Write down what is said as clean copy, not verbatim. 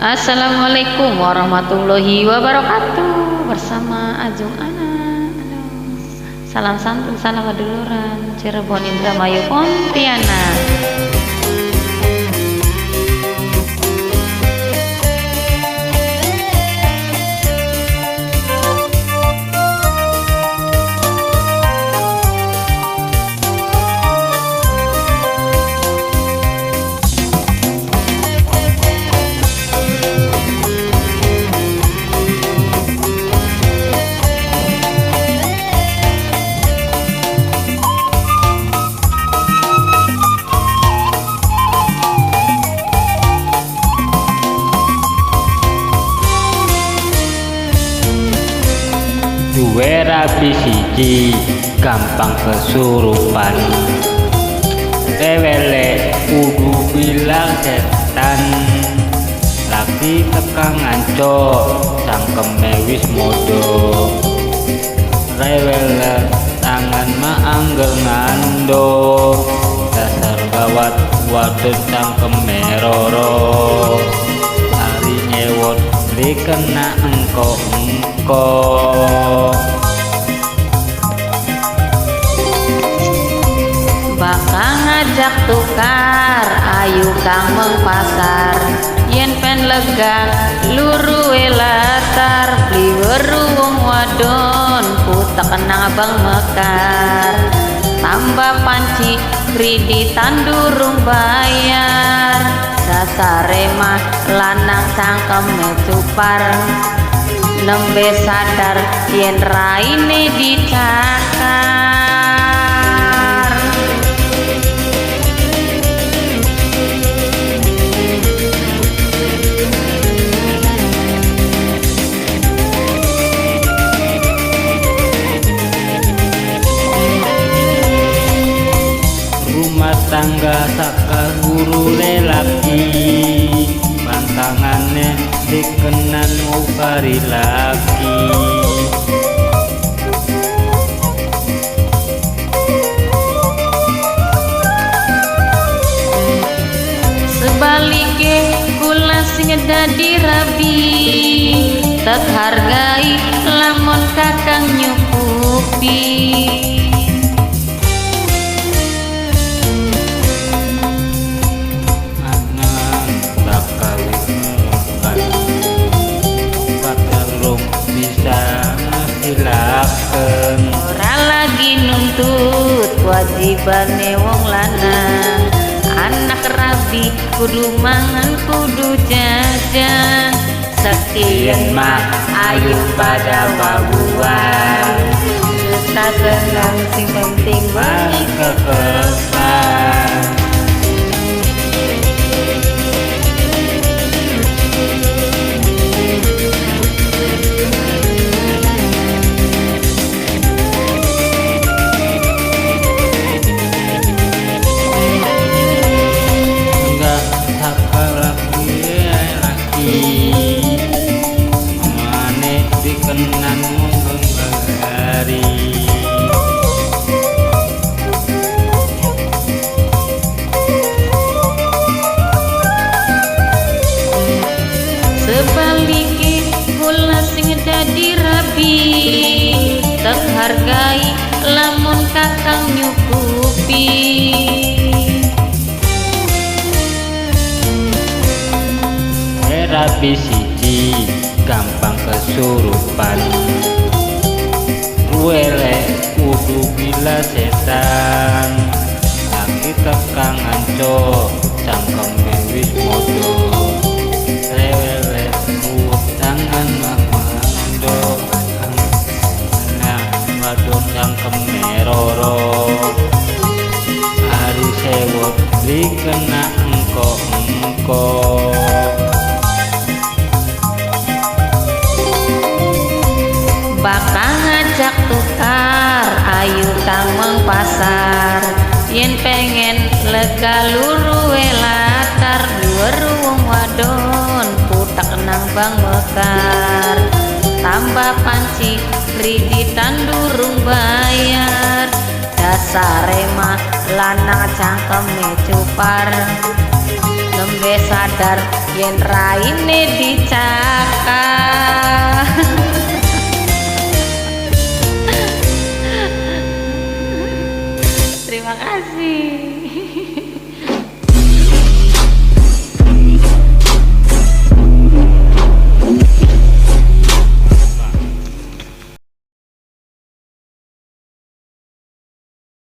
Assalamualaikum warahmatullahi wabarakatuh. Bersama Ajung Ana. Salam santun, salam keduluran, Cirebon, Indramayu, Pontianak. Duwe rabi siji gampang kesurupan, rewele kudu bilang setan, lagi tekan nganco sangkeme wis modo, rewele tangan ma angger ngando, dasar gawat wadon sangkeme roro, hari nyewot dikena engko bakal ngajak tukar, ayu kang mengpasar, yen pen lega luruwe latar, beli weruwung wadon putek kenang abang mekar, tambah panci kreditan durung bayar, dasare mah lanang cangkeme cupar, nembe sadar yen raine dicakar. Rumah tangga sakaguru lelaki, pantangane dikenan ukari laki. Sebalike kula sing dadi rabi, tek hargai lamun kakang nyukupi. Anak bakal patarung bisa ngasilaken, Ora lagi nuntut wajibane wong lanang, anak rabi kudu mangan kudu jajan, sekian mah ayu pada babuan, tak tenang sing penting bagi kekesan. Enggak sakal laki mane dikenan menggari. sebalike kula sing dadi rabi, tek hargai lamun kakang nyukupi. Rabi siji gampang kesurupan, ruwele kudu bila setan, lagi tekang anco cangkeme wis modo, rewele tangan mando, anak wadon cangkeme roro, hari sewot dikena engko Bakal ngajak tukar, ayu kang mengpasar, yen pengen lega luruwe latar, weruwung wadon putak nang bang mekar, tambah panci kreditan durung bayar, dasare mah lanang cangkeme cupar, nembe sadar yen raine dicakar.